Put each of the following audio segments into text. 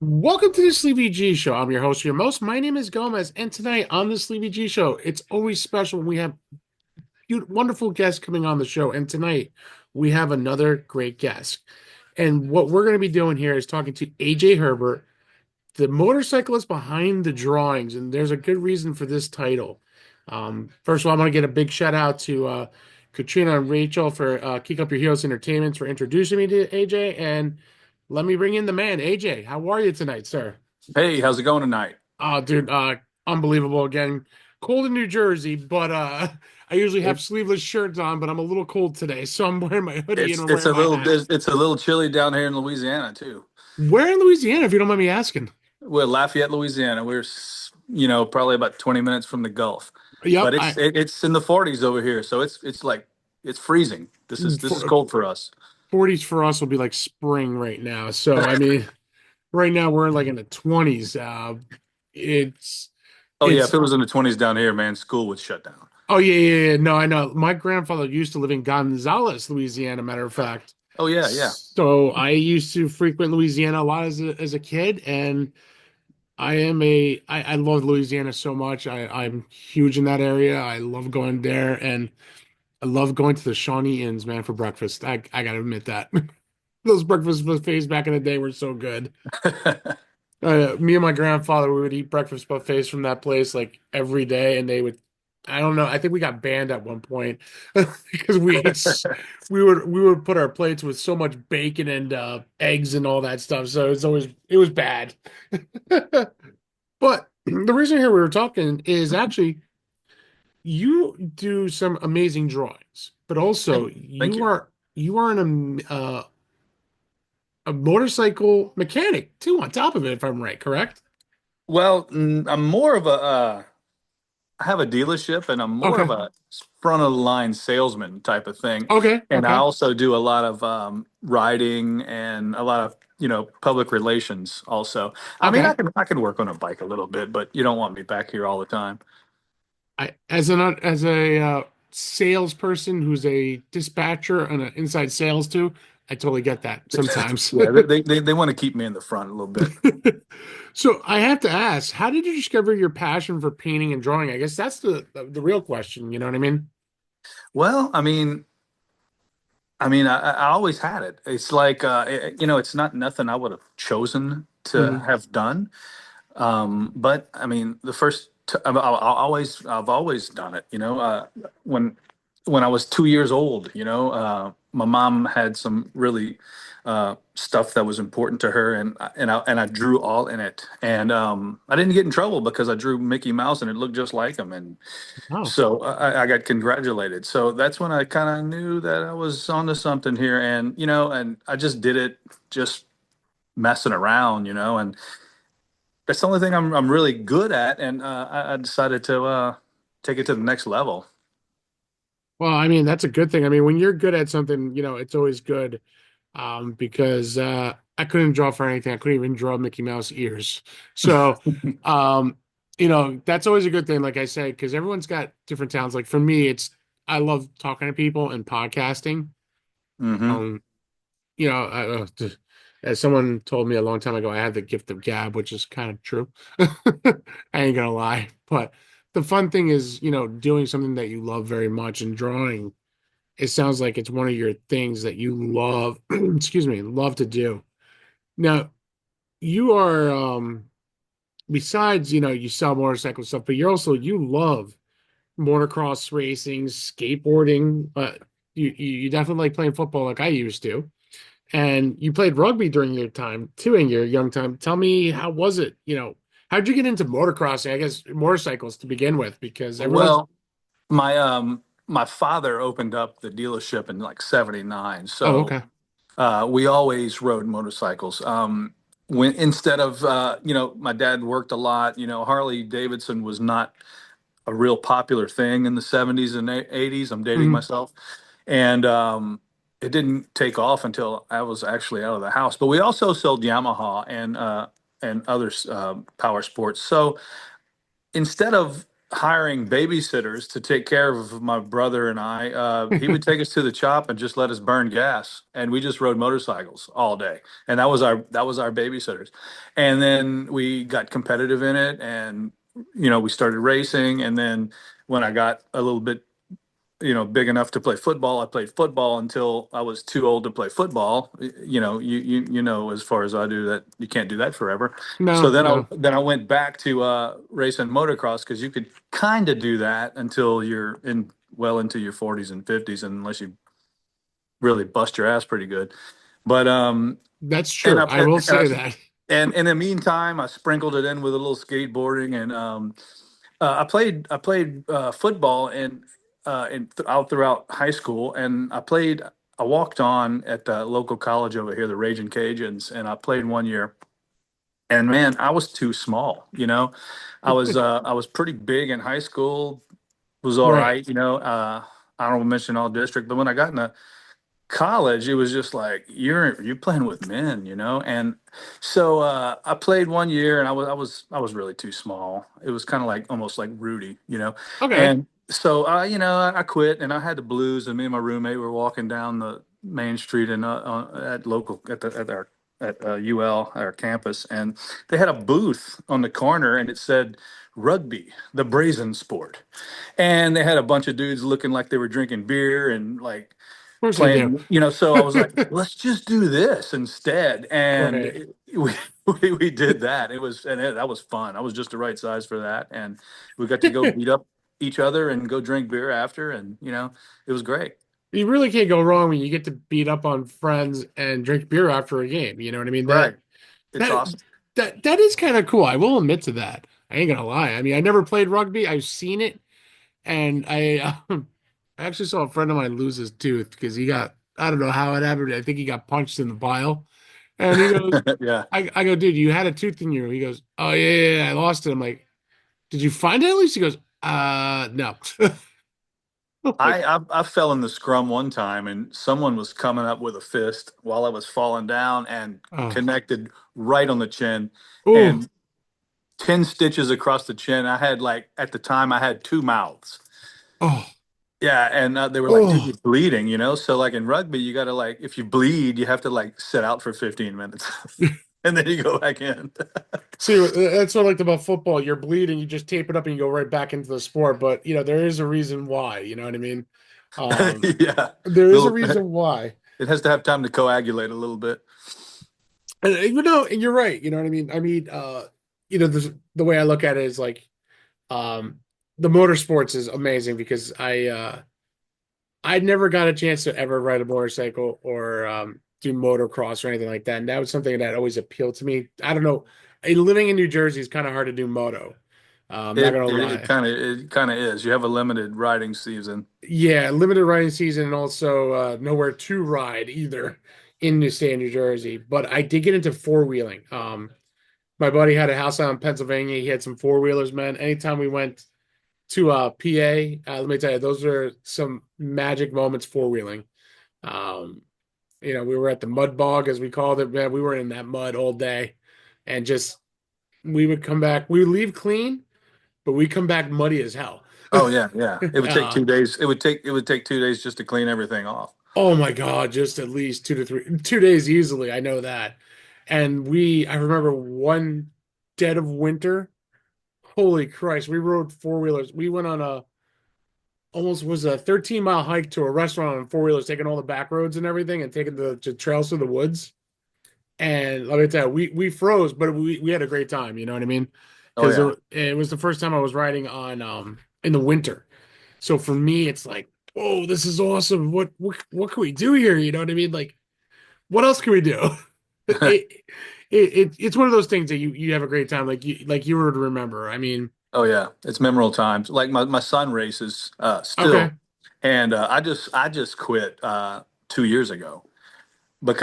Welcome to the Sleepy G Show. I'm your host, your most. My name is Gomez, and tonight on the Sleepy G Show, it's always special when we have wonderful guests coming on the show. And tonight we have another great guest. And what we're going to be doing here is talking to AJ Herbert, the motorcyclist behind the drawings. And there's a good reason for this title. First of all, I want to get a big shout out to Katrina and Rachel for Kick Up Your Heels Entertainment for introducing me to AJ. And let me bring in the man, AJ. How are you tonight, sir? Hey, how's it going tonight? Oh, dude, unbelievable again. Cold in New Jersey, but I usually have It, sleeveless shirts on, but I'm a little cold today, so I'm wearing my hoodie and I'm it's wearing a my little hat. it's a little chilly down here in Louisiana too. Where in Louisiana, if you don't mind me asking? We're Lafayette, Louisiana. Probably about 20 minutes from the Gulf, Yep, but it's in the 40s over here, so it's like it's freezing. This is for, cold for us. 40s for us will be like spring right now. So I mean, right now we're like in the 20s. It's Oh yeah, if it's it was in the 20s down here, man, school would shut down. oh yeah. No, I know. My grandfather used to live in Gonzales, Louisiana, matter of fact. Oh yeah, yeah. So I used to frequent Louisiana a lot as a kid, and I love Louisiana so much. I'm huge in that area. I love going there, and I love going to the Shawnee Inns, man, for breakfast. I gotta admit that. Those breakfast buffets back in the day were so good. Me and my grandfather, we would eat breakfast buffets from that place like every day, and they would. I don't know. I think we got banned at one point because we would put our plates with so much bacon and eggs and all that stuff. So it was bad. But the reason here we were talking is actually you do some amazing drawings, but also Thank you. you are a motorcycle mechanic too on top of it, if I'm right, correct? Well, I'm more of a I have a dealership and I'm more of Okay. a front of the line salesman type of thing. Okay. And I Okay. also do a lot of riding and a lot of, public relations also. I mean, Okay. I can work on a bike a little bit, but you don't want me back here all the time. I as a salesperson who's a dispatcher and an inside sales too, I totally get that sometimes. Yeah, they want to keep me in the front a little bit. So I have to ask, how did you discover your passion for painting and drawing? I guess that's the real question, you know what I mean? Well, I always had it. It's like, it's not nothing I would have chosen to Hmm. have done. But I mean, I've always done it. When I was 2 years old, my mom had some really stuff that was important to her, and I drew all in it, and I didn't get in trouble because I drew Mickey Mouse and it looked just like him, and Oh, so I got congratulated. So that's when I kind of knew that I was onto something here, and I just did it just messing around, and that's the only thing I'm really good at, and I decided to take it to the next level. well, I mean, that's a good thing. I mean, when you're good at something, it's always good. Because I couldn't draw for anything. I couldn't even draw Mickey Mouse ears. So, um, that's always a good thing, like I said, because everyone's got different talents. Like for me, I love talking to people and podcasting. Hmm. Um, as someone told me a long time ago, I had the gift of gab, which is kind of true. I ain't gonna lie. But the fun thing is, doing something that you love very much and drawing. It sounds like it's one of your things that you love, excuse me, love to do. Now, you are besides, you sell motorcycle stuff, but you love motocross racing, skateboarding, but you definitely like playing football like I used to. And you played rugby during your time too in your young time. Tell me, how was it? How'd you get into motocrossing? I guess motorcycles to begin with, because everyone's Well, my father opened up the dealership in like '79, oh, so okay. we always rode motorcycles. When instead of my dad worked a lot. Harley Davidson was not a real popular thing in the '70s and '80s. I'm dating Mhm. myself, and it didn't take off until I was actually out of the house. But we also sold Yamaha and other power sports. So instead of hiring babysitters to take care of my brother and I. He would take us to the chop and just let us burn gas, and we just rode motorcycles all day. And that was our babysitters. And then we got competitive in it, and we started racing. And then when I got a little bit big enough to play football, I played football until I was too old to play football. You know as far as I do that you can't do that forever. So No, then I no. then I went back to racing motocross because you could kind of do that until you're well into your 40s and 50s, unless you really bust your ass pretty good. But That's and true. I I will say that. and in the meantime, I sprinkled it in with a little skateboarding, and I played football out throughout high school, and I walked on at the local college over here, the Raging Cajuns, and I played one year. And man, I was too small. I was pretty big in high school, was all Right. right. Honorable mention all district, but when I got in the college, it was just like you're playing with men, and so I played one year, and I was really too small. It was kind of like almost like Rudy. Okay. And so I quit, and I had the blues, and me and my roommate were walking down the main street and at local at our at UL, our campus, and they had a booth on the corner, and it said rugby, the brazen sport, and they had a bunch of dudes looking like they were drinking beer and like Of course they do. playing. So I was like, let's just do this instead. And Right. we did that. That was fun. I was just the right size for that. And we got to go beat up each other and go drink beer after. And, it was great. You really can't go wrong when you get to beat up on friends and drink beer after a game. You know what I mean? Right. It's That awesome. that is kind of cool. I will admit to that. I ain't gonna lie. I mean, I never played rugby. I've seen it, and I actually saw a friend of mine lose his tooth because he got, I don't know how it happened. I think he got punched in the bile. And he goes, Yeah. I go, dude, you had a tooth in you. He goes, oh yeah, yeah, yeah, I lost it. I'm like, did you find it at least? He goes, no. I'm I, like, I I fell in the scrum one time, and someone was coming up with a fist while I was falling down and oh, connected right on the chin, oh, and 10 stitches across the chin. I had, like, at the time I had two mouths. oh, Yeah, and they were like, "Dude, oh. you're bleeding." So like in rugby, you got to, like, if you bleed, you have to, like, sit out for 15 minutes, and then you go back in. See, that's what I liked about football. You're bleeding, you just tape it up and you go right back into the sport. But there is a reason why. You know what I mean? Um, Yeah, there is a little. reason why. It has to have time to coagulate a little bit. And you're right. You know what I mean? The way I look at it is like, um, the motorsports is amazing because I never got a chance to ever ride a motorcycle or do motocross or anything like that. And that was something that always appealed to me. I don't know. Living in New Jersey is kind of hard to do moto. Not It gonna it, it lie. kind of it kind of is. You have a limited riding season. Yeah, limited riding season and also nowhere to ride either in New State, New Jersey. But I did get into four wheeling. My buddy had a house out in Pennsylvania. He had some four wheelers, man. Anytime we went to PA, let me tell you, those are some magic moments four wheeling. Um, we were at the mud bog, as we called it, man. We were in that mud all day, and just we would come back. We would leave clean, but we come back muddy as hell. Oh yeah, yeah. It would take uh, 2 days. It would take 2 days just to clean everything off. oh my God, just at least 2 days easily. I know that. And I remember one dead of winter. Holy Christ, we rode four wheelers. We went on almost was a 13-mile hike to a restaurant on four wheelers, taking all the back roads and everything, and taking the trails through the woods. And let me tell you, we froze, but we had a great time. You know what I mean? Oh Because yeah. it was the first time I was riding on in the winter. So for me, it's like, oh, this is awesome. What can we do here? You know what I mean? Like, what else can we do? It, it's one of those things that you have a great time, like you were to remember. I mean, Oh yeah, it's memorable times. Like my son races okay, still, and I just quit 2 years ago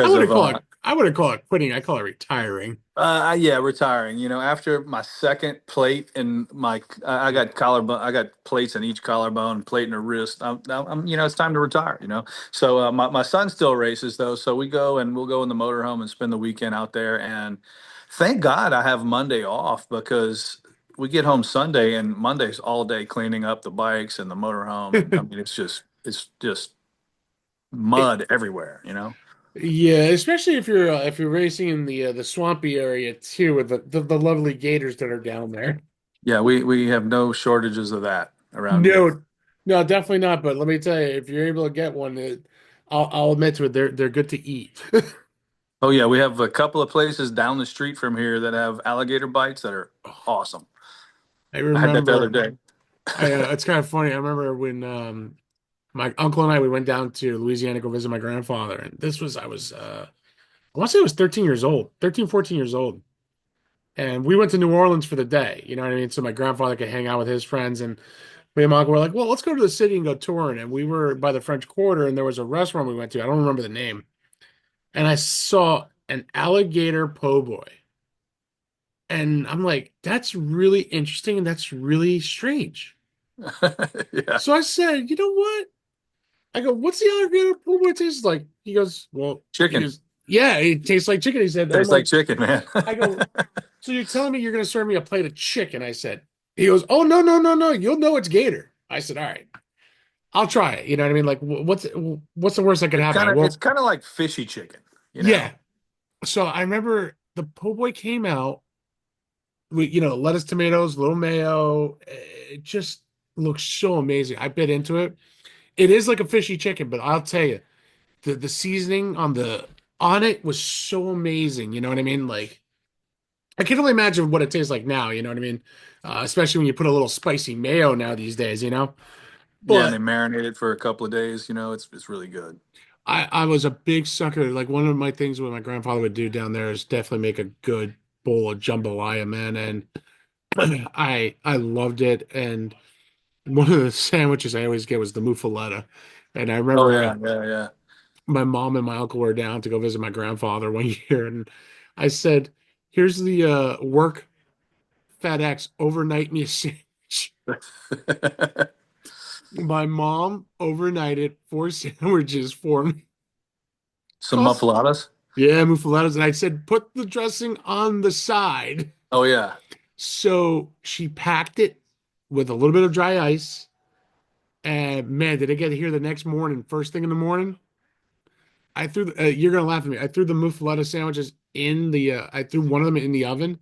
I because wouldn't of call it I wouldn't call it quitting. I call it retiring. yeah, retiring. After my second plate in I got collarbone. I got plates in each collarbone, plate in the wrist. It's time to retire. So my son still races though. So we'll go in the motorhome and spend the weekend out there. And thank God I have Monday off because we get home Sunday and Monday's all day cleaning up the bikes and the motorhome, and I mean it's just It, mud everywhere, you know. yeah, especially if you're racing in the swampy area too, with the lovely gators that are down there. Yeah, we have no shortages of that around here. No, no, definitely not. But let me tell you, if you're able to get one, I'll admit to it, they're good to eat. Oh yeah, we have a couple of places down the street from here that have alligator bites that are awesome. I I had that the other remember, day. it's kind of funny. I remember when my uncle and I we went down to Louisiana to go visit my grandfather, and this was I want to say I was 13 years old, 13, 14 years old. And we went to New Orleans for the day, you know what I mean? So my grandfather could hang out with his friends. And me and my uncle were like, well, let's go to the city and go touring. And we were by the French Quarter, and there was a restaurant we went to. I don't remember the name. And I saw an alligator po' boy. And I'm like, that's really interesting and that's really strange. Yeah, So I said, you know what? I go, what's the alligator po' boy taste like? He chicken goes, yeah, it tastes like chicken. He said, I'm tastes like like, chicken, man. I go, so you're telling me you're going to serve me a plate of chicken? I said, he goes, oh, no, no, no, no. You'll know it's gator. I said, all right, I'll try it. You know what I mean? Like, what's the worst that could It's happen? kind I of it's won't. kind of like fishy chicken, you know. Yeah. So I remember the po' boy came out with, lettuce, tomatoes, little mayo. It just looks so amazing. I bit into it. It is like a fishy chicken, but I'll tell you, the seasoning on it was so amazing. You know what I mean? Like, I can only imagine what it tastes like now. You know what I mean? Especially when you put a little spicy mayo now these days. Yeah, and they But marinate it for a couple of days. You know, it's really good. I was a big sucker. Like one of my things what my grandfather would do down there is definitely make a good bowl of jambalaya, man. And I loved it. And one of the sandwiches I always get was the muffaletta. And I Oh remember yeah, yeah, yeah. my mom and my uncle were down to go visit my grandfather one year, and I said, "Here's the work FedEx overnight me a sandwich." My mom overnighted four sandwiches for me. Some Cost muffulettas. Yeah, muffalettas, and I said, "Put the dressing on the side." Oh yeah. So she packed it with a little bit of dry ice. And man, did I get here the next morning, first thing in the morning. You're gonna laugh at me. I threw the muffaletta sandwiches I threw one of them in the oven,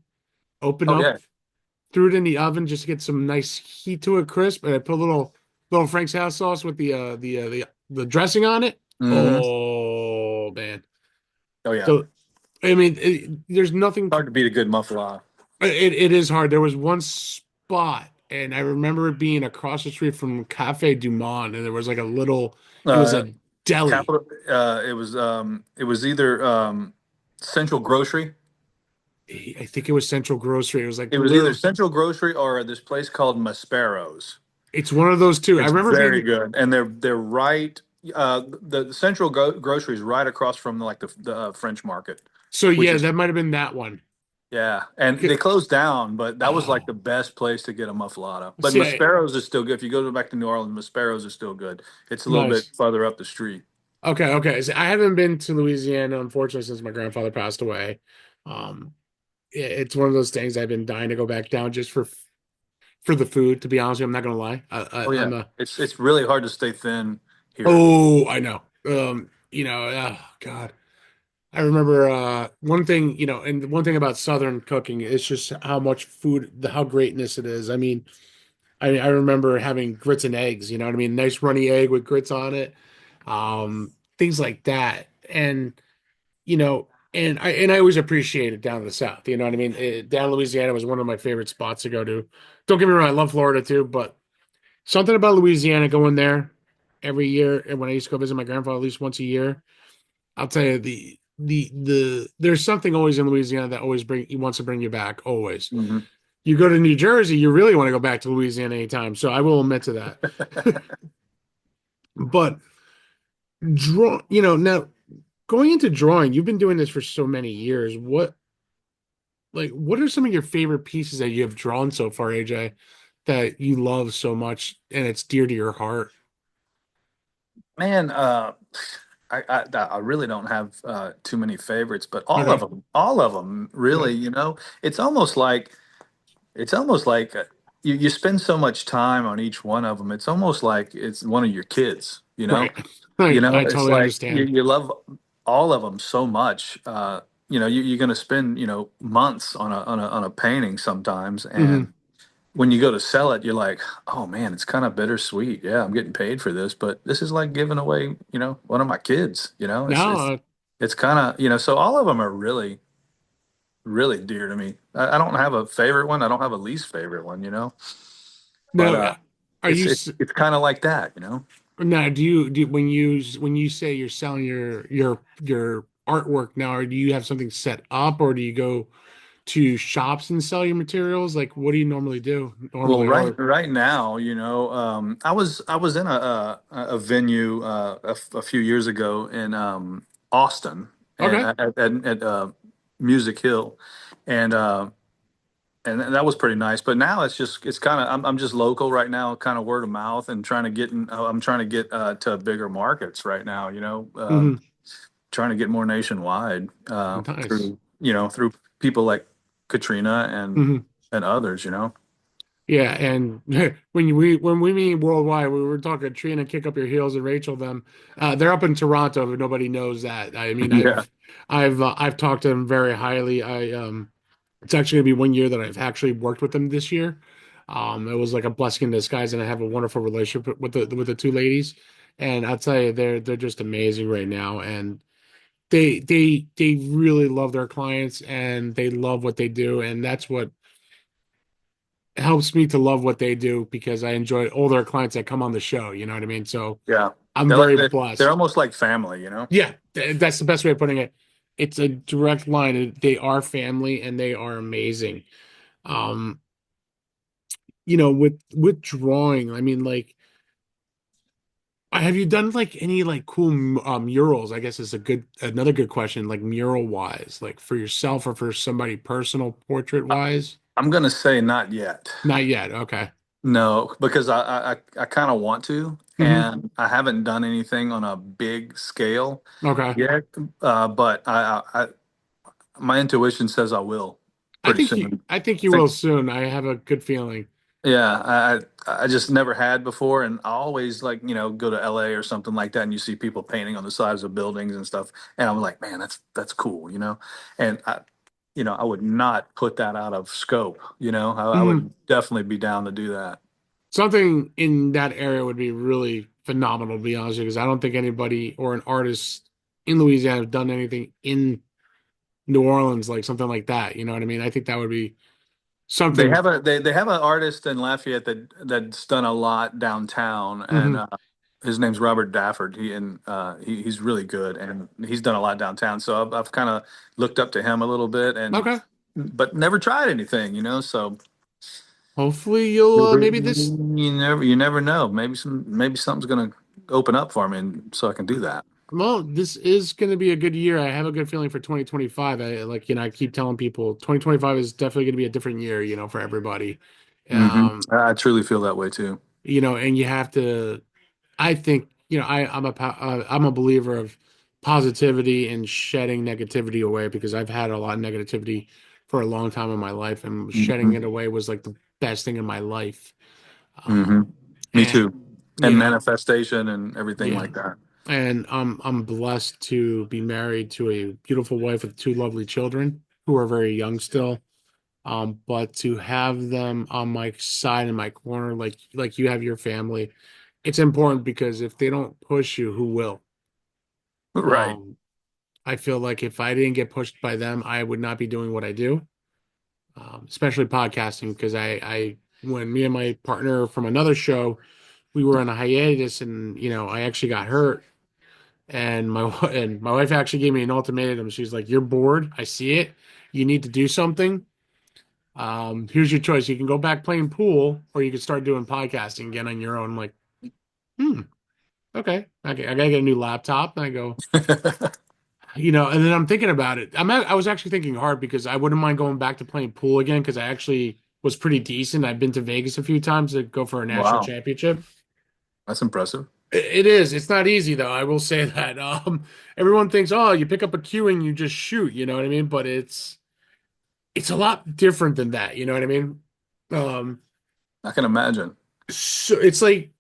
opened Oh up, yeah. threw it in the oven just to get some nice heat to it, crisp, and I put a little Frank's house sauce with the dressing on it. Hmm. Oh man. Oh yeah. So I mean, there's nothing. Hard to beat a good muffaletta. It is hard. There was one spot, and I remember it being across the street from Cafe Du Monde, and there was like it was Uh, a deli. Capital. It was either Central Grocery. I think it was Central Grocery. It was like It was either literally, Central Grocery or this place called Maspero's. it's one of those two. I It's remember very being, good, and they're right. The Central Grocery is right across from the French Market, so which yeah, is that might have been that one. yeah. And they closed down, but that was like Oh, the best place to get a muffaletta. But see, Maspero's is still good. If you go back to New Orleans, Maspero's is still good. It's a little bit nice. further up the street. Okay, okay. So I haven't been to Louisiana, unfortunately, since my grandfather passed away. Um, it's one of those things I've been dying to go back down just for the food. To be honest with you, I'm not gonna lie. Oh yeah, I'm a it's really hard to stay thin here. Oh, I know. Oh God. I remember one thing, and one thing about Southern cooking is just how much food, how greatness it is. I mean, I remember having grits and eggs, you know what I mean? Nice runny egg with grits on it, things like that. And you know, and I always appreciate it down in the South. You know what I mean? Down in Louisiana was one of my favorite spots to go to. Don't get me wrong, I love Florida too, but something about Louisiana going there every year, and when I used to go visit my grandfather at least once a year, I'll tell you there's something always in Louisiana that always he wants to bring you back. Always. Hmm. You go to New Jersey, you really want to go back to Louisiana anytime. So I will admit to that. But now going into drawing, you've been doing this for so many years. What are some of your favorite pieces that you have drawn so far, AJ, that you love so much and it's dear to your heart? Man, I really don't have too many favorites, but Okay. all of them, really. It's almost like It's almost like you spend so much time on each one of them. It's almost like it's one of your kids, you know? Right. I It's totally like understand. you love all of them so much. You're going to spend, months on a painting sometimes. Hmm. And when you go to sell it, you're like, oh man, it's kind of bittersweet. Yeah, I'm getting paid for this, but this is like giving away, one of my kids, No, it's kind of, so all of them are really, really dear to me. I don't have a favorite one. I don't have a least favorite one. But no. Are it's you it's it's kind of like that. now? Do you when you say you're selling your artwork now, or do you have something set up, or do you go to shops and sell your materials? Like, what do you normally do Well, normally? Or right now, I was in a venue a few years ago in Austin and okay, at Music Hill, and that was pretty nice. But now it's kind of I'm just local right now, kind of word of mouth, and trying to get in. I'm trying to get to bigger markets right now. hmm, Trying to get more nationwide nice. through people like Katrina Hmm. and others. Yeah, and when we mean worldwide, we were talking Trina, kick up your heels, and Rachel. Them, they're up in Toronto, but nobody knows that. I mean, Yeah. I've talked to them very highly. It's actually gonna be 1 year that I've actually worked with them this year. It was like a blessing in disguise, and I have a wonderful relationship with the two ladies. And I'll tell you, they're just amazing right now, and they really love their clients, and they love what they do, and that's what helps me to love what they do because I enjoy all their clients that come on the show. You know what I mean? So Yeah. I'm They're like very they're blessed. almost like family. Yeah, that's the best way of putting it. It's a direct line. They are family and they are amazing. Um, with drawing, I mean, like, have you done like any like cool murals? I guess is another good question, like mural wise, like for yourself or for somebody personal portrait I, wise. I'm gonna say not yet. Not yet. Okay. No, because I kind of want to, Hmm. and I haven't done anything on a big scale Okay. yet. But my intuition says I will I pretty think you. soon. I think I you think will soon. I have a good feeling. Yeah, I just never had before, and I always like go to LA or something like that, and you see people painting on the sides of buildings and stuff, and I'm like, man, that's cool. And I would not put that out of scope. I Mhm. would definitely be down to do that. Something in that area would be really phenomenal, to be honest with you, because I don't think anybody or an artist in Louisiana have done anything in New Orleans like something like that. You know what I mean? I think that would be They something. have they have an artist in Lafayette that's done a lot downtown, and Hmm. his name's Robert Dafford. He's really good, and he's done a lot downtown. So I've kind of looked up to him a little bit, and Okay. but never tried anything. So Hopefully you'll maybe this. you never know. Maybe something's gonna open up for me, and so I can do that. Well, this is going to be a good year. I have a good feeling for 2025. I keep telling people 2025 is definitely going to be a different year, for everybody. Hmm. Um, I truly feel that way too. and you have to I think, I'm a believer of positivity and shedding negativity away because I've had a lot of negativity for a long time in my life, and shedding it Hmm. away was like the best thing in my life. Hmm. Me And too. you And know, manifestation and everything yeah, like that. and I'm blessed to be married to a beautiful wife with two lovely children who are very young still. But to have them on my side and my corner, like you have your family, it's important because if they don't push you, who will? Right. Um, I feel like if I didn't get pushed by them, I would not be doing what I do, especially podcasting. Because when me and my partner from another show, we were on a hiatus, and I actually got hurt, and my wife actually gave me an ultimatum. She's like, "You're bored. I see it. You need to do something. Here's your choice. You can go back playing pool, or you can start doing podcasting again on your own." I'm like, hmm, okay. I gotta get a new laptop. And I go, and then I'm thinking about it. I was actually thinking hard because I wouldn't mind going back to playing pool again because I actually was pretty decent. I've been to Vegas a few times to go for a national Wow, championship. that's impressive. It is. It's not easy though. I will say that. Everyone thinks, oh, you pick up a cue and you just shoot. You know what I mean? But it's a lot different than that. You know what I mean? Um, I can imagine. so it's like,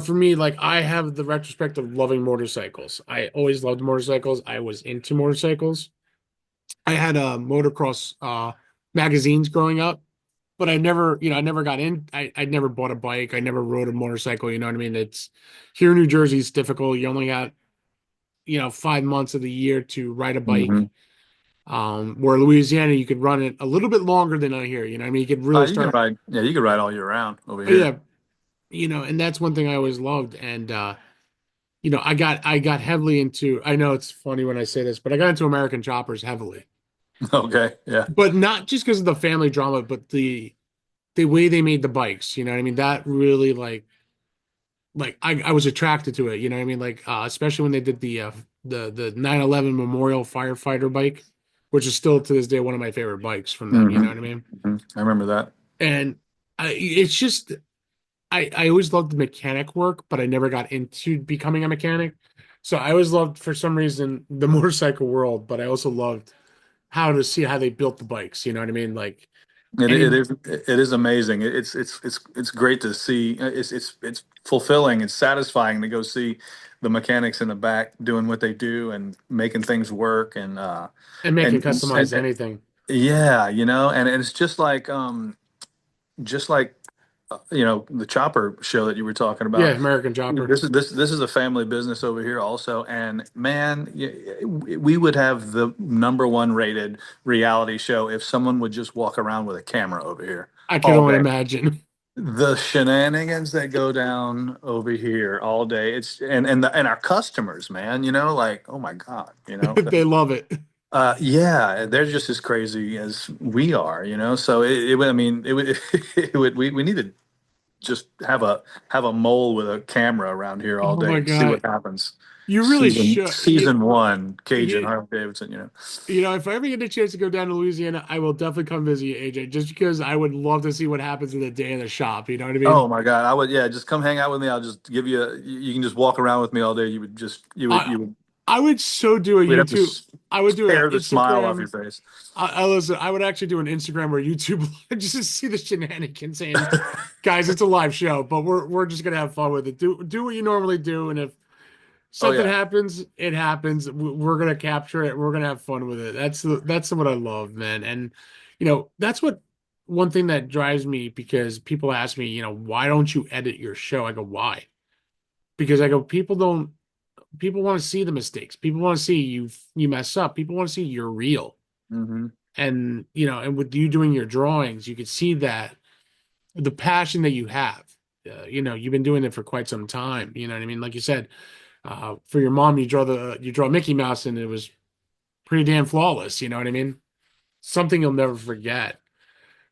for me, like I have the retrospect of loving motorcycles. I always loved motorcycles. I was into motorcycles. I had motocross magazines growing up, but I never got in. I never bought a bike. I never rode a motorcycle. You know what I mean? It's here in New Jersey, it's difficult. You only got, 5 months of the year to ride a bike. Hmm. Where Louisiana, you could run it a little bit longer than out here. You know what I mean? You could really You can start. ride. Yeah, you can ride all year round over here. Yeah, and that's one thing I always loved. And I got heavily into. I know it's funny when I say this, but I got into American choppers heavily, Okay. Yeah. but not just because of the family drama, but the way they made the bikes. You know what I mean? That really like I was attracted to it. You know what I mean? Like especially when they did the 9/11 Memorial Firefighter bike, which is still to this day one of my favorite bikes from them. You Hmm. know what I mean? Hmm. I remember that. And it's just I always loved the mechanic work, but I never got into becoming a mechanic. So I always loved, for some reason, the motorcycle world, but I also loved how to see how they built the bikes. You know what I mean? Like It any is amazing. It's great to see. It's fulfilling. It's satisfying to go see the mechanics in the back doing what they do and making things work and making and customize and anything. yeah, and it's just like the chopper show that you were talking Yeah, about. American Chopper. This is a family business over here also, and man, we would have the number one rated reality show if someone would just walk around with a camera over here I can all only day. imagine. The shenanigans that go down over here all day, it's and our customers, man, like, oh my God, They love it. yeah, they're just as crazy as we are, so I mean, it would we need to just have a mole with a camera around here all Oh day my and see what God. happens. You really Season should. season one, Cajun You, Harley Davidson. if I ever get a chance to go down to Louisiana, I will definitely come visit you, AJ, just because I would love to see what happens in the day in the shop. You know what I mean? Oh my God, I would, yeah, just come hang out with me. I'll just give you you can just walk around with me all day. You would just I I would so do a we'd have to YouTube. I would do an tear the smile off your Instagram. face. I listen. I would actually do an Instagram or YouTube live just to see the shenanigans. And guys, it's a live show, but we're just gonna have fun with it. Do what you normally do, and if Oh something yeah. happens, it happens. We're gonna capture it. We're gonna have fun with it. That's what I love, man. And that's what one thing that drives me, because people ask me, why don't you edit your show? I go, why? Because I go, people don't. People want to see the mistakes. People want to see you mess up. People want to see you're real. Hmm. And and with you doing your drawings, you could see that the passion that you have. You've been doing it for quite some time. You know what I mean? Like you said, for your mom, you draw Mickey Mouse, and it was pretty damn flawless. You know what I mean? Something you'll never forget.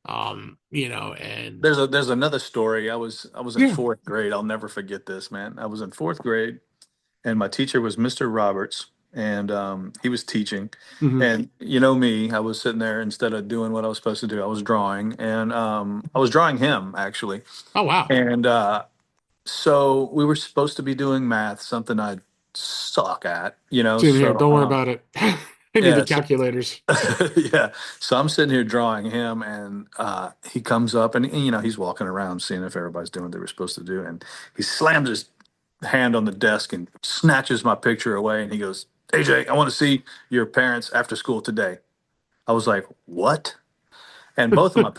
And There's another story. I was in yeah. fourth grade. I'll never forget this, man. I was in fourth grade, and my teacher was Mr. Roberts, and he was teaching. Hmm. And me, I was sitting there instead of doing what I was supposed to do, I was drawing, and I was drawing him actually. Oh wow. And so we were supposed to be doing math, something I suck at, Same here. So Don't worry about it. I need the yeah, calculators. yeah. So I'm sitting here drawing him, and he comes up, and he's walking around seeing if everybody's doing what they were supposed to do, and he slams his hand on the desk and snatches my picture away, and he goes, "AJ, I want to see your parents after school today." I was like, "What?" And both of my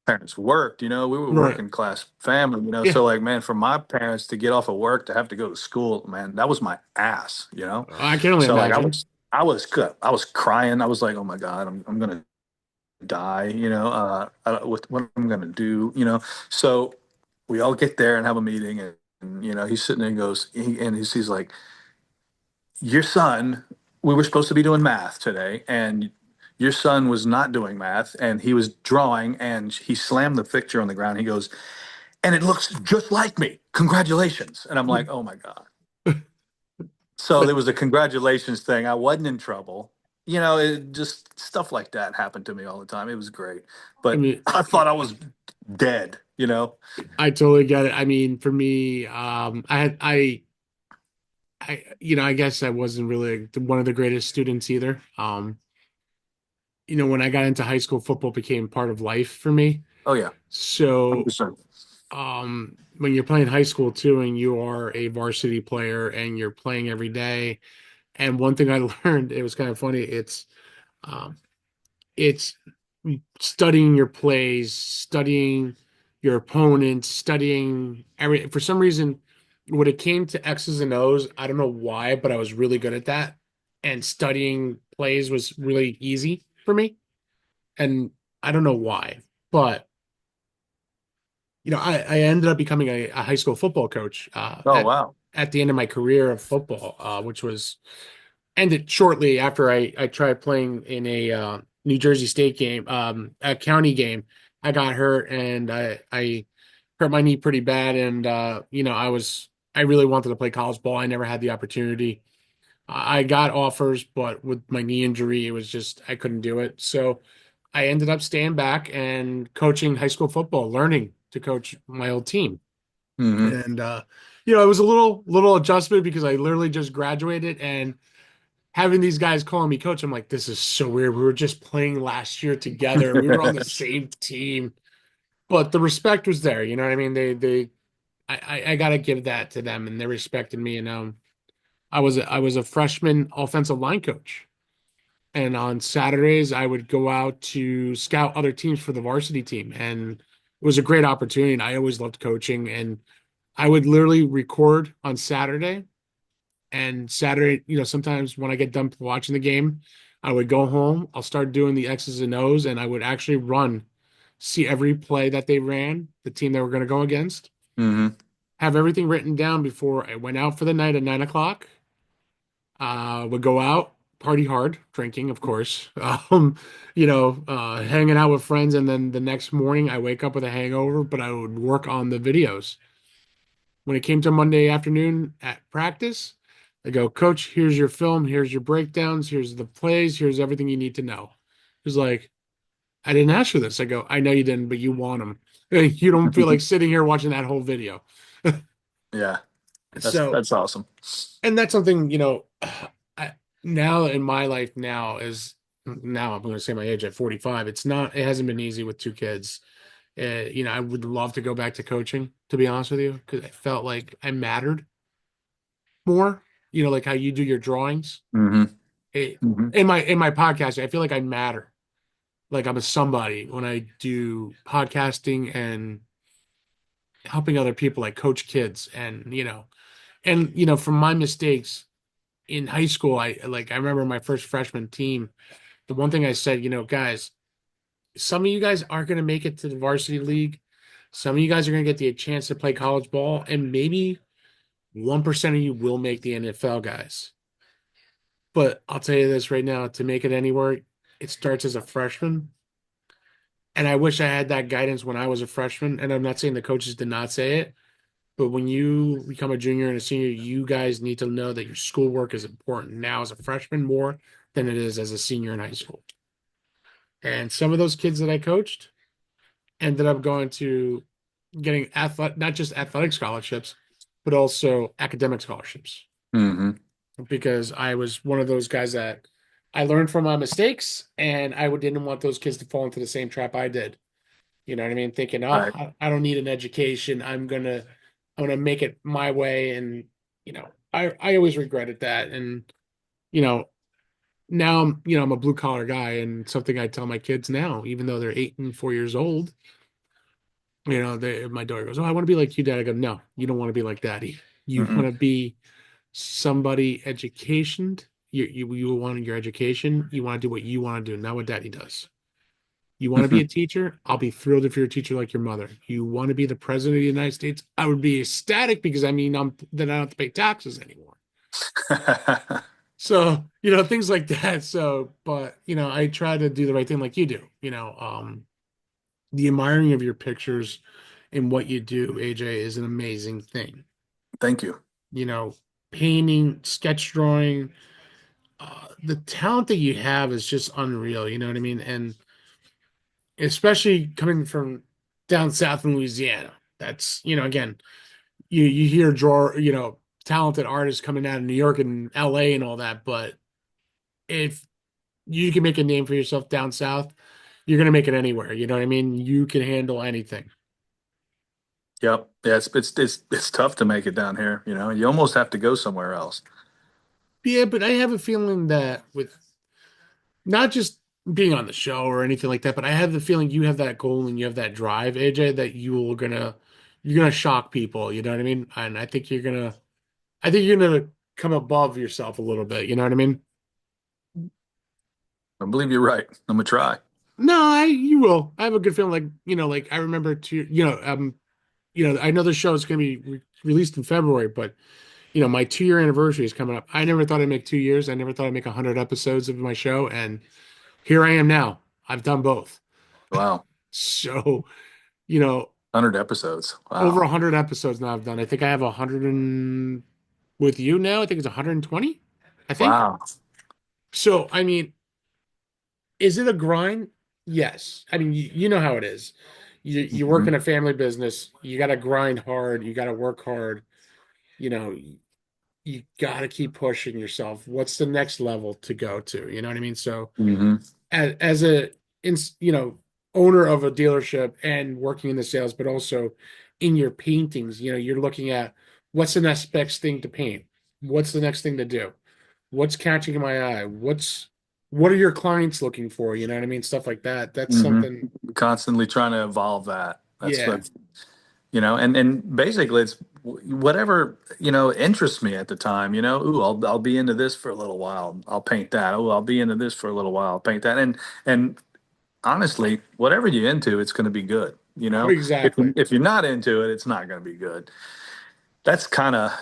parents worked. We were a Right. working class family. Yeah. So like, man, for my parents to get off of work to have to go to school, man, that was my ass. I can only So like, imagine. I was crying. I was like, oh my God, I'm gonna die, with what I'm gonna do, So we all get there and have a meeting, and he's sitting there and he's like, your son, we were supposed to be doing math today, and your son was not doing math, and he was drawing, and he slammed the picture on the ground. He goes, and it looks just like me. Congratulations. And I'm like, oh my God. So there was a congratulations thing. I wasn't in trouble. It just stuff like that happened to me all the time. It was great. I But mean, I thought I was dead. I totally get it. I mean, for me, I guess I wasn't really one of the greatest students either. When I got into high school, football became part of life for me. Oh yeah, So 100%. when you're playing high school too, and you are a varsity player and you're playing every day, and one thing I learned, it was kind of funny, um, it's studying your plays, studying your opponents, studying every. For some reason, when it came to X's and O's, I don't know why, but I was really good at that, and studying plays was really easy for me, and I don't know why, but I ended up becoming a high school football coach Oh wow. at the end of my career of football, which was ended shortly after I tried playing in a New Jersey State game, a county game. I got hurt and I hurt my knee pretty bad, and I really wanted to play college ball. I never had the opportunity. I got offers, but with my knee injury, it was just I couldn't do it. So I ended up staying back and coaching high school football, learning to coach my old team. Hmm. And it was a little adjustment because I literally just graduated, and having these guys calling me coach, I'm like, this is so weird. We were just playing last year together. We were on the same team, but the respect was there. You know what I mean? I gotta give that to them, and they respected me. And I was a freshman offensive line coach, and on Saturdays I would go out to scout other teams for the varsity team, and it was a great opportunity. And I always loved coaching, and I would literally record on Saturday. And Saturday, sometimes when I get done watching the game, I would go home. I'll start doing the X's and O's, and I would actually see every play that they ran, the team they were going to go against, Hmm. have everything written down before I went out for the night at 9 o'clock. Would go out, party hard, drinking, of course, hanging out with friends. And then the next morning, I wake up with a hangover, but I would work on the videos. When it came to Monday afternoon at practice, I go, Coach, here's your film, here's your breakdowns, here's the plays, here's everything you need to know. He's like, I didn't ask for this. I go, I know you didn't, but you want them. You don't feel like sitting here watching that whole video. Yeah, So, that's awesome. and that's something, now in my life now is now I'm going to say my age at 45. It hasn't been easy with two kids. I would love to go back to coaching, to be honest with you, because I felt like I mattered more, like how you do your drawings. Hmm. It, Hmm. in my podcast, I feel like I matter. Like I'm a somebody when I do podcasting and helping other people, like coach kids, and from my mistakes in high school, I remember my first freshman team. The one thing I said, guys, some of you guys aren't going to make it to the varsity league. Some of you guys are going to get the chance to play college ball, and maybe 1% of you will make the NFL, guys. But I'll tell you this right now, to make it anywhere, it starts as a freshman. And I wish I had that guidance when I was a freshman. And I'm not saying the coaches did not say it, but when you become a junior and a senior, you guys need to know that your schoolwork is important now as a freshman more than it is as a senior in high school. And some of those kids that I coached ended up going to getting not just athletic scholarships, but also academic scholarships, Hmm. because I was one of those guys that I learned from my mistakes, and I didn't want those kids to fall into the same trap I did. You know what I mean? Thinking, oh, Right. I don't need an education. I'm gonna make it my way, and I always regretted that. And you know, now I'm a blue collar guy, and something I tell my kids now, even though they're 8 and 4 years old, my daughter goes, "Oh, I want to be like you, Dad." I go, "No, you don't want to be like Daddy. You want Mm-mm. to be somebody educationed. You want your education. You want to do what you want to do, not what Daddy does. You want to be a teacher? I'll be thrilled if you're a teacher like your mother. You want to be the president of the United States? I would be ecstatic because then I don't have to pay taxes anymore." So, things like that. So, but I try to do the right thing like you do. The admiring of your pictures and what you do, AJ, is an amazing thing. Thank you. You know, Painting, sketch drawing, the talent that you have is just unreal. You know what I mean? And especially coming from down south in Louisiana, that's again, you hear talented artists coming out of New York and LA and all that, but if you can make a name for yourself down south, you're gonna make it anywhere. You know what I mean? You can handle anything. Yep. Yeah, it's tough to make it down here, you know. You almost have to go somewhere else. Yeah, but I have a feeling that with not just being on the show or anything like that, but I have the feeling you have that goal and you have that drive, AJ, that you're gonna shock people. You know what I mean? And I think you're gonna come above yourself a little bit. You know what I mean? I believe you're right. I'm gonna try. No, you will. I have a good feeling. Like like I remember I know the show is gonna be released in February, but my 2 year anniversary is coming up. I never thought I'd make 2 years. I never thought I'd make 100 episodes of my show, and here I am now. I've done both. Wow. So, you know, 100 episodes. over Wow. 100 episodes now I've done. I think I have 100 and with you now, I think it's 120, I think. Wow. So, I mean, is it a grind? Yes. I mean, you know how it is. You work in Mhm. a family business, you got to grind hard, you got to work hard, you know, you got to keep pushing yourself. What's the next level to go to? You know what I mean? So, Mhm. as a owner of a dealership and working in the sales, but also in your paintings, you're looking at what's the next best thing to paint, what's the next thing to do, what's catching my eye, what are your clients looking for, you know what I mean, stuff like that. That's Mhm. something. Constantly trying to evolve that. That's Yeah. what, and basically it's whatever, interests me at the time, ooh, I'll be into this for a little while. I'll paint that. Oh, I'll be into this for a little while. I'll paint that. And honestly, whatever you're into, it's going to be good. Exactly. If you're not into it, it's not going to be good. That's kind of,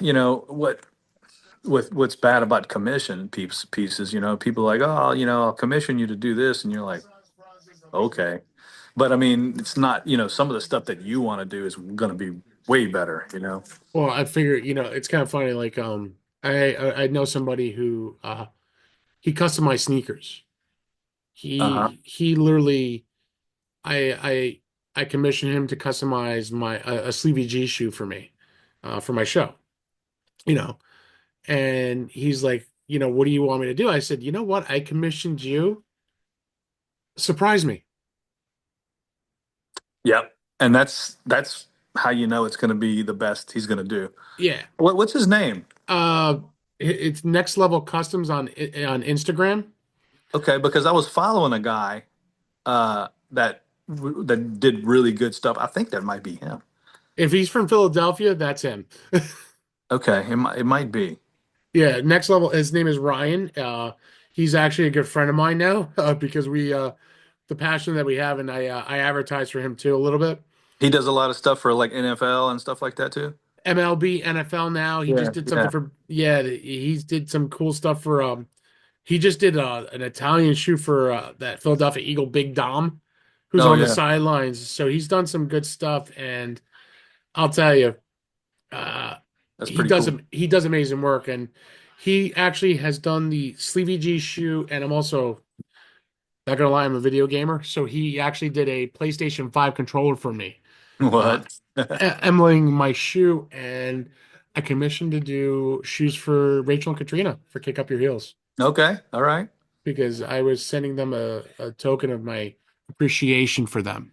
what's bad about commission pieces, people are like, oh, I'll commission you to do this. And you're like, okay. But I mean, it's not, some of the stuff that you want to do is going to be way better. Well, I figure, it's kind of funny, like I know somebody who he customized sneakers. Uh-huh. He literally I I commissioned him to customize my a Sleevey G shoe for me, for my show. You know, and he's like, what do you want me to do? I said, you know what? I commissioned you. Surprise me. Yep. And that's how you know it's going to be the best he's going to do. Yeah. What's his name? Uh, it's Next Level Customs on Instagram. Okay, because I was following a guy that did really good stuff. I think that might be him. If he's from Philadelphia, that's him. Okay, it might be. Yeah, Next Level. His name is Ryan. He's actually a good friend of mine now, because we the passion that we have, and I advertise for him too a little bit. He does a lot of stuff for like NFL and stuff like that too. MLB, NFL now. He Yeah, just did something yeah. for, yeah, he's did some cool stuff for he just did an Italian shoe for that Philadelphia Eagle Big Dom, who's Oh on the yeah, sidelines. So he's done some good stuff, and I'll tell you, uh that's pretty cool. he does amazing work, and he actually has done the Sleevey G shoe, and I'm also not gonna lie, I'm a video gamer, so he actually did a PlayStation 5 controller for me, uh What? emulating my shoe, and I commissioned to do shoes for Rachel and Katrina for Kick Up Your Heels, Okay, all right. because I was sending them a token of my appreciation for them,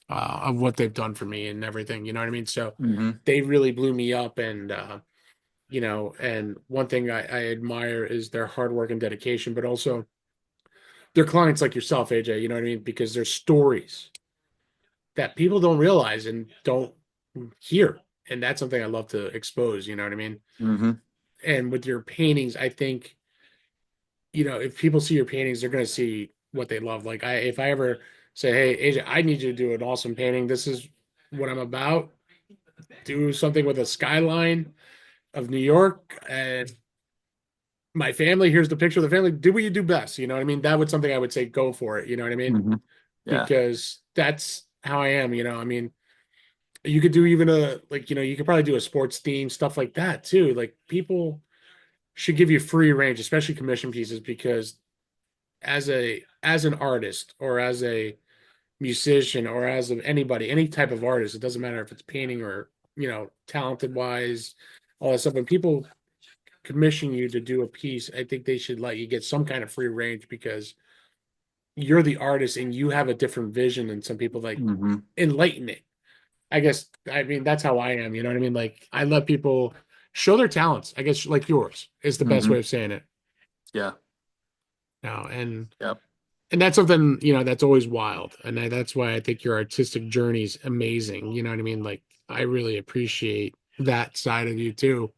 of what they've done for me and everything. You know what I mean? So Hmm. they really blew me up, and and one thing I admire is their hard work and dedication, but also their clients like yourself, AJ. You know what I mean? Because there's stories that people don't realize and don't hear, and that's something I love to expose. You know what I mean? Hmm. And with your paintings, I think if people see your paintings, they're going to see what they love. Like if I ever say, "Hey, AJ, I need you to do an awesome painting. This is what I'm about. Do something with a skyline of New York and my family. Here's the picture of the family. Do what you do best." You know what I mean? That would something I would say, go for it. You know what I mean? Hmm. Yeah. Because that's how I am. I mean, you could do even a like, you could probably do a sports theme, stuff like that too. Like people should give you free range, especially commission pieces, because as an artist or as a musician or as of anybody, any type of artist, it doesn't matter if it's painting or talented wise, all that stuff. When people commission you to do a piece, I think they should let you get some kind of free range, because you're the artist and you have a different vision than some people, like Hmm. enlighten it. I guess, I mean, that's how I am, you know what I mean? Like I let people show their talents, I guess, like yours is the best Hmm. way of saying it Yeah. now. Yep. And that's something, that's always wild. And that's why I think your artistic journey is amazing. You know what I mean? Like I really appreciate that side of you too.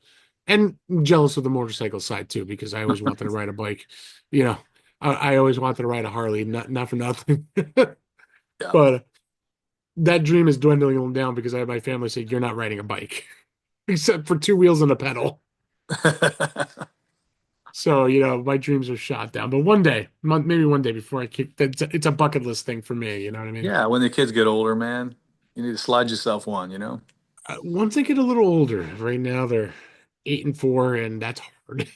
And jealous of the motorcycle side too, because I always wanted to ride a bike. You know, I always wanted to ride a Harley, not for nothing. Yeah. But that dream is dwindling down because I have my family say, you're not riding a bike, except for two wheels and a pedal. So, my dreams are shot down. But one day, maybe one day before I kick, it's a bucket list thing for me. You know what I mean? Yeah. When the kids get older, man, you need to slide yourself one, you know? Once they get a little older, right now they're 8 and 4, and that's hard,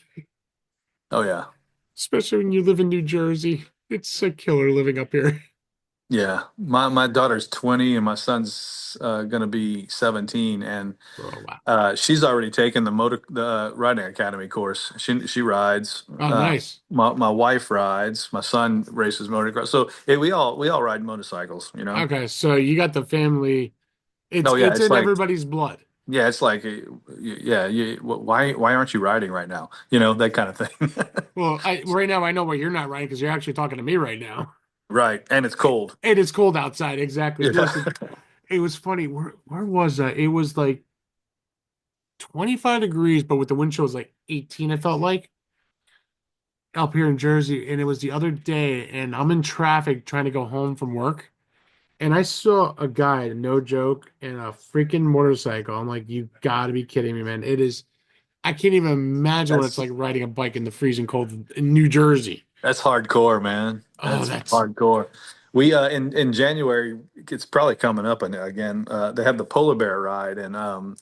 Oh, yeah. especially when you live in New Jersey. It's a killer living up here. Yeah. My daughter's 20 and my son's gonna be 17, and Oh, wow. she's already taken the riding academy course. She rides. Oh, nice. My wife rides. My son races motocross. So we all ride motorcycles, you know? Okay, so you got the family. It's Oh yeah, it's it's in like everybody's blood. yeah, it's like yeah, why aren't you riding right now? You know, that kind of thing. Well, right now I know why you're not riding because you're actually talking to me right now. Right, and it's cold. And it's cold outside. Exactly. Yeah. Listen, it was funny. Where was that? It was like 25 degrees, but with the wind chill it was like 18, it felt like up here in Jersey. And it was the other day, and I'm in traffic trying to go home from work. And I saw a guy, no joke, in a freaking motorcycle. I'm like, you gotta be kidding me, man. I can't even imagine what it's That's like riding a bike in the freezing cold in New Jersey. that's hardcore, man. Oh, That's that's hardcore. We in January, it's probably coming up again. They have the polar bear ride, and all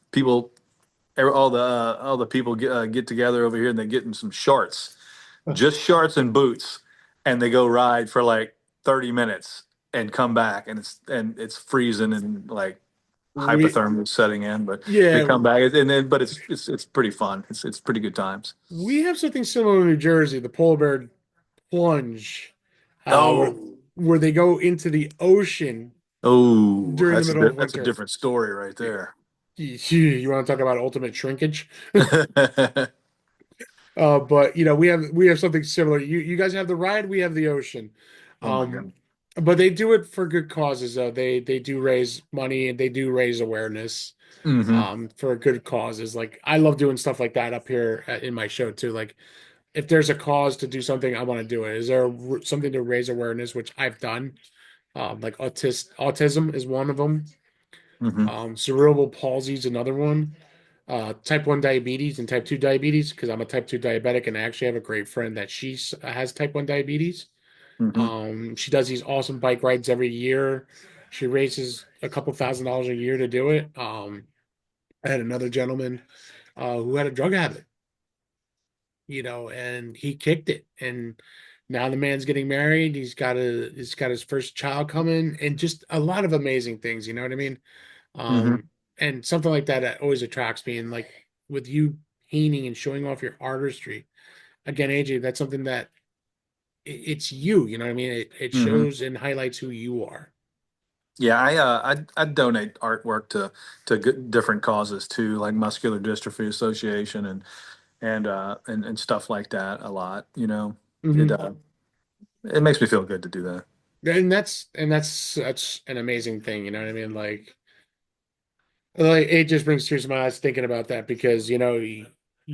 the people get together over here, and they get in some shorts, just shorts and boots, and they go ride for like 30 minutes and come back, and it's freezing and like we hypothermia setting in, but they yeah, come back, and then but it's pretty fun. It's pretty good times. we have something similar in New Jersey, the polar bear plunge, where Oh, they go into the ocean oh, during the middle of that's a winter. different story right there. You want to talk about ultimate shrinkage? But we have something similar. You guys have the ride, we have the ocean. Oh my Um, God. but they do it for good causes though. They do raise money and they do raise awareness Hmm. for good causes. Like I love doing stuff like that up here in my show too. Like if there's a cause to do something, I want to do it. Is there something to raise awareness, which I've done? Like autism is one of them. Hmm. Cerebral palsy is another one. Type 1 diabetes and type 2 diabetes, because I'm a type 2 diabetic and I actually have a great friend that has type 1 diabetes. Hmm. She does these awesome bike rides every year. She raises a couple $1,000s a year to do it. I had another gentleman who had a drug habit, and he kicked it. And now the man's getting married. He's got his first child coming, and just a lot of amazing things. You know what I mean? Hmm. Um, and something like that always attracts me. And like with you painting and showing off your artistry, again, AJ, that's something that it's you. You know what I mean? It Hmm. shows and highlights who you are. Yeah, I donate artwork to different causes too, like Muscular Dystrophy Association and stuff like that a lot. You know, it Hmm. uh, it makes me feel good to do that. And that's an amazing thing. You know what I mean? Like it just brings tears to my eyes thinking about that because you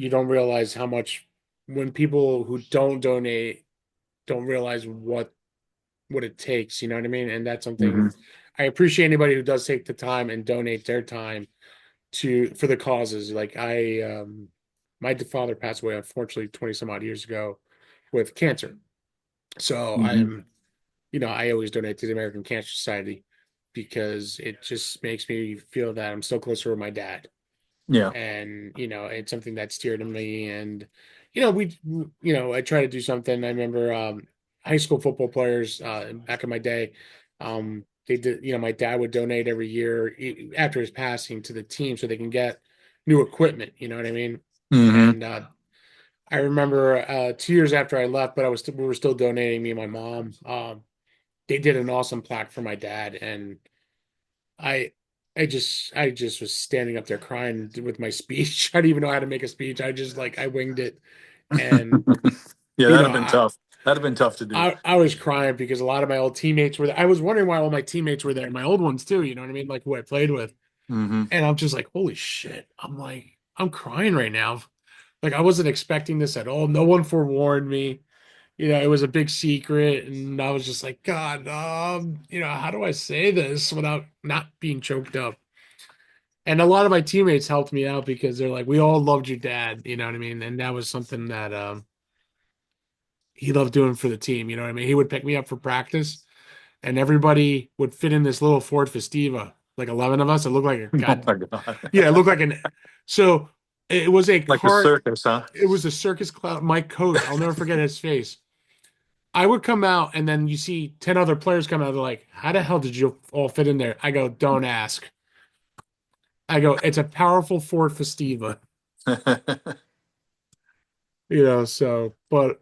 don't realize how much when people who don't donate don't realize what it takes. You know what I mean? And that's something Hmm. I appreciate anybody who does take the time and donate their time for the causes. Like my father passed away unfortunately 20 some odd years ago with cancer. So Hmm. I always donate to the American Cancer Society because it just makes me feel that I'm still closer with my dad. Yeah. And it's something that's dear to me. And we I try to do something. I remember high school football players back in my day, they did, my dad would donate every year after his passing to the team so they can get new equipment, you know what I mean? Hmm. And I remember 2 years after I left, but we were still donating, me and my mom. they did an awesome plaque for my dad, and I I just was standing up there crying with my speech. I didn't even know how to make a speech. I just like I winged it, and Yeah, you that'd know have been tough. That'd have been tough to do. I was crying because a lot of my old teammates were there. I was wondering why all my teammates were there, my old ones too. You know what I mean? Like who I played with, Hmm. and I'm just like, holy shit! I'm like I'm crying right now. Like I wasn't expecting this at all. No one forewarned me. It was a big secret, and I was just like, God, how do I say this without not being choked up? And a lot of my teammates helped me out because they're like, we all loved your dad, you know what I mean? And that was something that he loved doing for the team, you know what I mean? He would pick me up for practice, and everybody would fit in this little Ford Festiva, like 11 of us. It looked like a Oh god, my God. yeah, it looked like an so it was a Like the cart, circus, huh? it was a circus clown, my coach. I'll never forget his face. I would come out, and then you see 10 other players come out. They're like, how the hell did you all fit in there? I go, don't ask. I go, it's a powerful Ford Festiva, but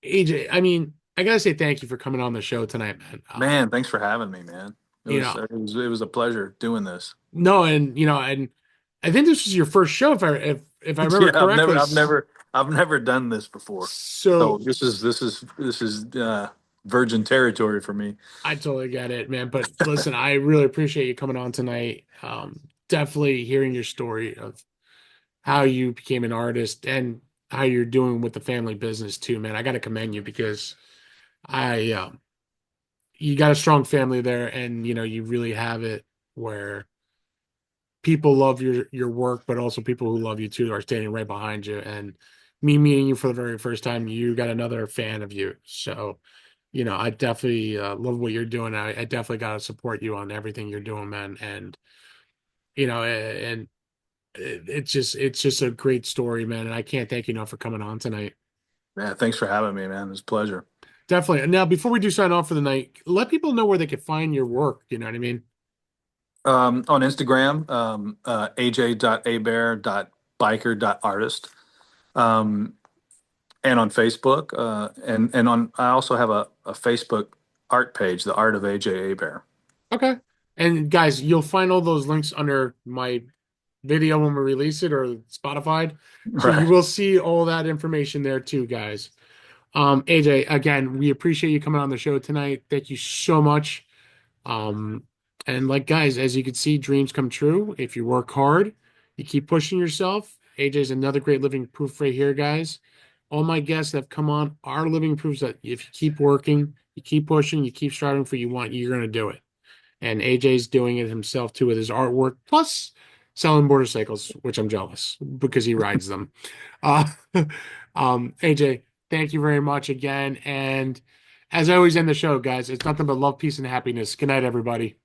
AJ, I mean, I gotta say thank you for coming on the show tonight, man. Man, thanks for having me, man. You know, It was a pleasure doing this. no, and I think this was your first show, if I remember Yeah, correctly. I've never done this before. So So this is virgin territory for me. I totally get it, man. But listen, I really appreciate you coming on tonight. Definitely hearing your story of how you became an artist and how you're doing with the family business too, man. I got to commend you because I, you got a strong family there, and you really have it where people love your work, but also people who love you too are standing right behind you. And me meeting you for the very first time, you got another fan of you. So, I definitely love what you're doing. I definitely got to support you on everything you're doing, man. And and it's just a great story, man. And I can't thank you enough for coming on tonight. Yeah, thanks for having me, man. It was a pleasure. Definitely. And now, before we do sign off for the night, let people know where they can find your work. You know what I mean? On Instagram, aj.hebert.biker.artist. Um, and on Facebook, and on I also have a Facebook art page, The Art of AJ Hebert. Okay. And guys, you'll find all those links under my video when we release it, or Spotify. So you Right. will see all that information there too, guys. AJ, again, we appreciate you coming on the show tonight. Thank you so much. Um, and like guys, as you can see, dreams come true. If you work hard, you keep pushing yourself. AJ is another great living proof right here, guys. All my guests that have come on are living proofs that if you keep working, you keep pushing, you keep striving for what you want, you're going to do it. And AJ's doing it himself too with his artwork, plus selling motorcycles, which I'm jealous because he rides them. Uh, AJ, thank you very much again. And as I always end the show, guys, it's nothing but love, peace, and happiness. Good night, everybody.